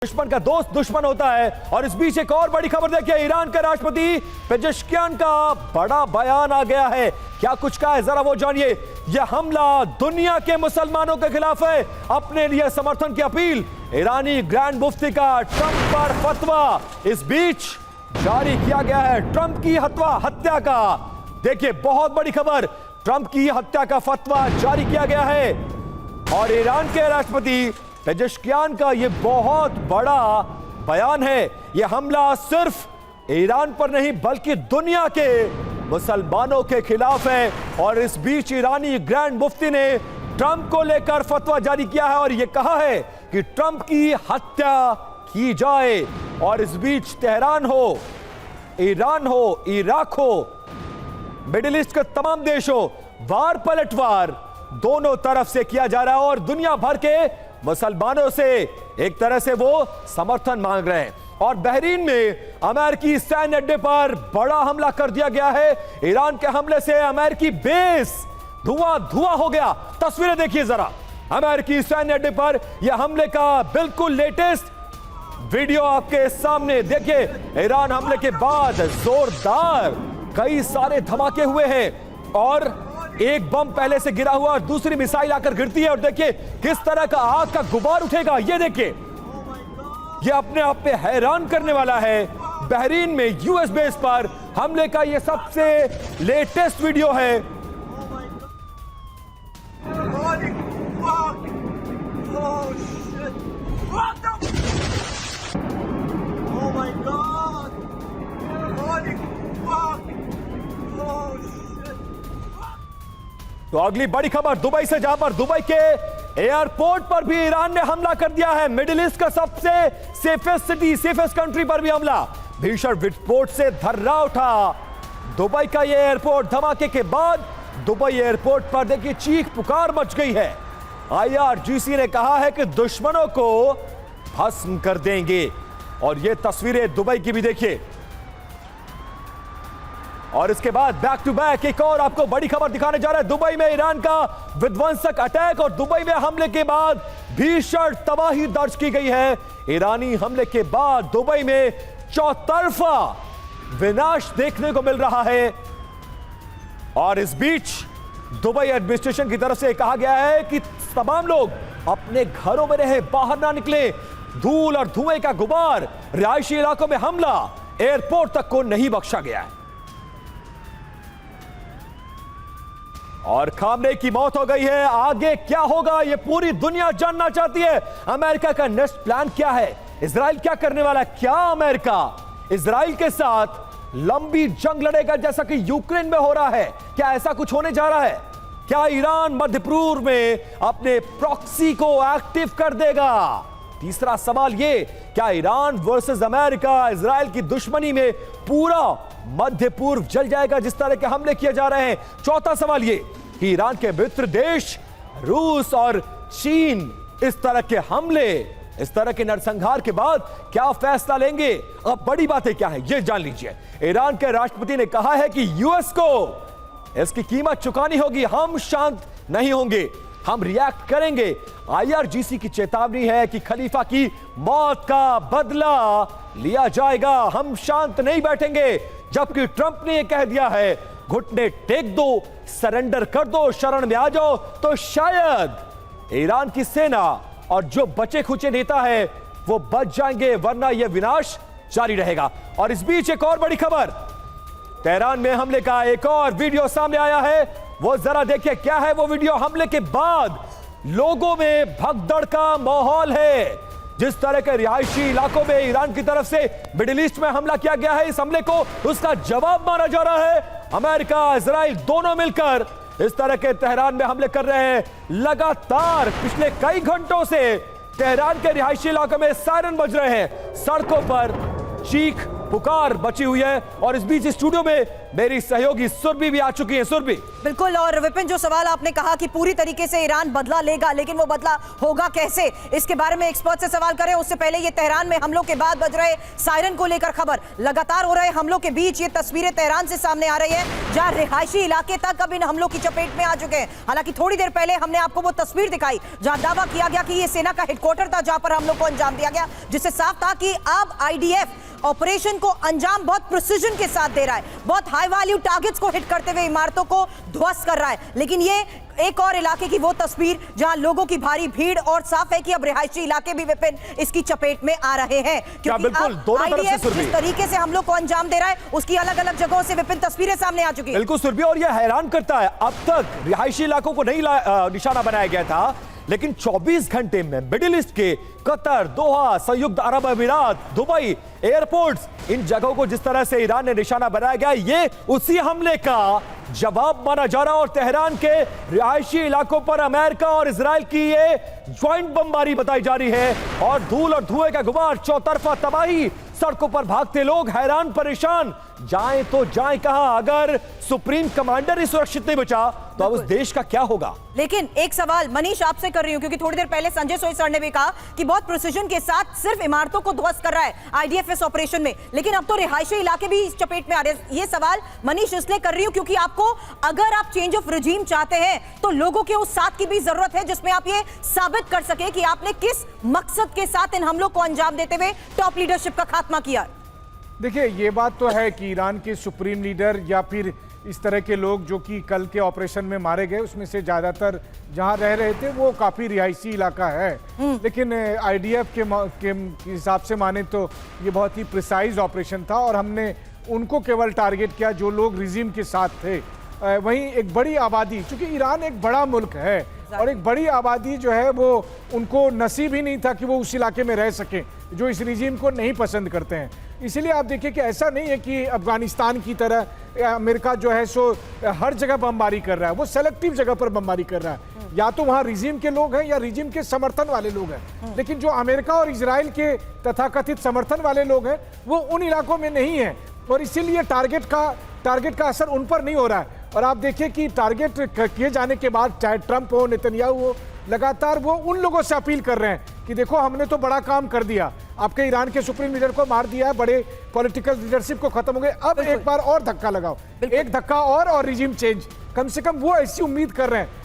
दुश्मन का दोस्त दुश्मन होता है। और इस बीच एक और बड़ी खबर देखिए, ईरान के राष्ट्रपति पेजेश्कियान का बड़ा बयान आ गया है। क्या कुछ कहा है जरा वो जानिए। यह हमला दुनिया के मुसलमानों के खिलाफ है, अपने लिए समर्थन की अपील। ईरानी ग्रैंड मुफ्ती का ट्रंप पर फतवा इस बीच जारी किया गया है। ट्रंप की हत्या का देखिए बहुत बड़ी खबर, ट्रंप की हत्या का फतवा जारी किया गया है। और ईरान के राष्ट्रपति पेजेश्कियान का यह बहुत बड़ा बयान है। यह हमला सिर्फ ईरान पर नहीं बल्कि दुनिया के मुसलमानों के खिलाफ है। और इस बीच ईरानी ग्रैंड मुफ्ती ने ट्रंप को लेकर फतवा जारी किया है और यह कहा है कि ट्रंप की हत्या की जाए। और इस बीच तेहरान हो, ईरान हो, इराक हो, मिडिल ईस्ट के तमाम देशों वार पलटवार दोनों तरफ से किया जा रहा है और दुनिया भर के मुसलमानों से एक तरह से वो समर्थन मांग रहे हैं। और बहरीन में अमेरिकी सैन्य अड्डे पर बड़ा हमला कर दिया गया है। ईरान के हमले से अमेरिकी बेस धुआं धुआं हो गया। तस्वीरें देखिए जरा, अमेरिकी सैन्य अड्डे पर यह हमले का बिल्कुल लेटेस्ट वीडियो आपके सामने देखिए। ईरान हमले के बाद जोरदार कई सारे धमाके हुए हैं और एक बम पहले से गिरा हुआ और दूसरी मिसाइल आकर गिरती है और देखिए किस तरह का आग का गुबार उठेगा। ये देखिए, ये अपने आप पे हैरान करने वाला है। बहरीन में यूएस बेस पर हमले का ये सबसे लेटेस्ट वीडियो है। तो अगली बड़ी खबर दुबई से, जहां पर दुबई के एयरपोर्ट पर भी ईरान ने हमला कर दिया है। मिडिल ईस्ट का सबसे सेफेस्ट सिटी, सेफेस्ट कंट्री पर भी हमला। भीषण विस्फोट से धर्रा उठा दुबई का यह एयरपोर्ट। धमाके के बाद दुबई एयरपोर्ट पर देखिए चीख पुकार मच गई है। IRGC ने कहा है कि दुश्मनों को भस्म कर देंगे। और यह तस्वीरें दुबई की भी देखिए। और इसके बाद बैक टू बैक एक और आपको बड़ी खबर दिखाने जा रहा है। दुबई में ईरान का विध्वंसक अटैक और दुबई में हमले के बाद भीषण तबाही दर्ज की गई है। ईरानी हमले के बाद दुबई में चौतरफा विनाश देखने को मिल रहा है। और इस बीच दुबई एडमिनिस्ट्रेशन की तरफ से कहा गया है कि तमाम लोग अपने घरों में रहे, बाहर ना निकले। धूल और धुएं का गुबार, रिहायशी इलाकों में हमला, एयरपोर्ट तक को नहीं बख्शा गया है। और खामने की मौत हो गई है। आगे क्या होगा यह पूरी दुनिया जानना चाहती है। अमेरिका का नेक्स्ट प्लान क्या है, इजराइल क्या करने वाला है? क्या अमेरिका इजराइल के साथ लंबी जंग लड़ेगा जैसा कि यूक्रेन में हो रहा है? क्या ऐसा कुछ होने जा रहा है? क्या ईरान मध्य पूर्व में अपने प्रॉक्सी को एक्टिव कर देगा? तीसरा सवाल ये, क्या ईरान वर्सेस अमेरिका, इजराइल की दुश्मनी में पूरा मध्य पूर्व जल जाएगा जिस तरह के हमले किए जा रहे हैं? चौथा सवाल ये कि ईरान के मित्र देश रूस और चीन इस तरह के हमले, इस तरह के नरसंहार के बाद क्या फैसला लेंगे? अब बड़ी बातें क्या है ये जान लीजिए। ईरान के राष्ट्रपति ने कहा है कि यूएस को इसकी कीमत चुकानी होगी। हम शांत नहीं होंगे, हम रिएक्ट करेंगे। IRGC की चेतावनी है कि खलीफा की मौत का बदला लिया जाएगा। हम शांत नहीं बैठेंगे। जबकि ट्रंप ने यह कह दिया है घुटने टेक दो, सरेंडर कर दो, शरण में आ जाओ, तो शायद ईरान की सेना और जो बचे खुचे नेता है वो बच जाएंगे, वरना यह विनाश जारी रहेगा। और इस बीच एक और बड़ी खबर, तेहरान में हमले का एक और वीडियो सामने आया है। वो जरा देखिए क्या है वो वीडियो। हमले के बाद लोगों में भगदड़ का माहौल है। जिस तरह के रिहायशी इलाकों में ईरान की तरफ से मिडिल ईस्ट में हमला किया गया है, इस हमले को उसका जवाब माना जा रहा है। अमेरिका, इजराइल दोनों मिलकर इस तरह के तेहरान में हमले कर रहे हैं। लगातार पिछले कई घंटों से तेहरान के रिहायशी इलाकों में सायरन बज रहे हैं। सड़कों पर चीख पुकार बची हुई है। और इस बीच स्टूडियो में मेरी सहयोगी सुरभि भी आ चुकी है। सुरभि, बिल्कुल। और विपिन, जो सवाल आपने कहा कि पूरी तरीके से ईरान बदला लेगा, लेकिन वो बदला होगा कैसे, इसके बारे में एक्सपर्ट से सवाल करें उससे पहले ये तेहरान में हमलों के बाद बज रहे सायरन को लेकर खबर, लगातार हो रहे हमलों के बीच ये तस्वीरें तेहरान से सामने आ रही है जहां रिहायशी इलाके तक अब इन हमलों की चपेट में आ चुके हैं। हालांकि थोड़ी देर पहले हमने आपको वो तस्वीर दिखाई जहां दावा किया गया कि ये सेना का हेडक्वार्टर था जहां पर हमलों को अंजाम दिया गया, जिससे साफ था कि अब आईडीएफ ऑपरेशन को अंजाम बहुत प्रिसिजन के साथ दे रहा है, बहुत हाई वैल्यू टारगेट्स को हिट करते हुए इमारतों को ध्वस्त कर रहा है। लेकिन ये एक और इलाके की वो तस्वीर जहां लोगों की भारी भीड़, और साफ है कि अब रिहायशी इलाके भी विपिन इसकी चपेट में आ रहे हैं, क्योंकि अब आईडीएफ जिस तरीके से हम लोग को अंजाम दे रहा है उसकी अलग अलग जगहों से विपिन तस्वीरें सामने आ चुकी है। बिल्कुल सुरभि, और यह हैरान करता है, अब तक रिहायशी इलाकों को नहीं निशाना बनाया गया था, लेकिन 24 घंटे में मिडिल ईस्ट के कतर, दोहा, संयुक्त अरब अमीरात, दुबई, एयरपोर्ट्स, इन जगहों को जिस तरह से ईरान ने निशाना बनाया गया, ये उसी हमले का जवाब माना जा रहा है। और तेहरान के रिहायशी इलाकों पर अमेरिका और इजराइल की ये ज्वाइंट बमबारी बताई जा रही है, और धूल और धुएं का गुबार, चौतरफा तबाही, सड़कों पर भागते लोग हैरान परेशान, जाएं तो जाएं कहां। अगर सुप्रीम कमांडर ही सुरक्षित नहीं बचा तो अब उस देश का क्या होगा। लेकिन एक सवाल मनीष आपसे कर रही हूं, क्योंकि थोड़ी देर पहले संजय सोई सर ने भी कहा कि बहुत प्रिसिजन के साथ सिर्फ इमारतों को ध्वस्त कर रहा है आईडीएफ इस ऑपरेशन में, लेकिन अब तो रिहायशी इलाके भी इस चपेट में आ रहे हैं। ये सवाल मनीष इसलिए कर रही हूं क्योंकि आपको, अगर आप चेंज ऑफ रिजीम चाहते हैं तो लोगों के उस साथ की भी जरूरत है जिसमें आप ये साबित कर सके कि आपने किस मकसद के साथ इन हमलों को अंजाम देते हुए टॉप लीडरशिप का खात्मा किया। देखिए, ये बात तो है कि ईरान के सुप्रीम लीडर या फिर इस तरह के लोग जो कि कल के ऑपरेशन में मारे गए, उसमें से ज़्यादातर जहां रह रहे थे वो काफ़ी रिहायशी इलाका है। लेकिन आईडीएफ के हिसाब से माने तो ये बहुत ही प्रिसाइज ऑपरेशन था, और हमने उनको केवल टारगेट किया जो लोग रिजीम के साथ थे। वहीं एक बड़ी आबादी, चूँकि ईरान एक बड़ा मुल्क है और एक बड़ी आबादी जो है वो उनको नसीब ही नहीं था कि वो उस इलाके में रह सकें, जो इस रिजीम को नहीं पसंद करते हैं। इसीलिए आप देखिए कि ऐसा नहीं है कि अफगानिस्तान की तरह अमेरिका जो है सो हर जगह बमबारी कर रहा है, वो सेलेक्टिव जगह पर बमबारी कर रहा है। या तो वहाँ रिजीम के लोग हैं या रिजीम के समर्थन वाले लोग हैं, लेकिन जो अमेरिका और इजराइल के तथाकथित समर्थन वाले लोग हैं वो उन इलाकों में नहीं है, और इसीलिए टारगेट का असर उन पर नहीं हो रहा है। और आप देखिए कि टारगेट किए जाने के बाद चाहे ट्रंप हो, नेतन्याहू हो, लगातार वो उन लोगों से अपील कर रहे हैं कि देखो हमने तो बड़ा काम कर दिया, आपके ईरान के सुप्रीम लीडर को मार दिया है, बड़े पॉलिटिकल लीडरशिप को खत्म हो गए, अब एक बार और धक्का लगाओ, एक धक्का और रिजीम चेंज। कम से कम वो ऐसी उम्मीद कर रहे हैं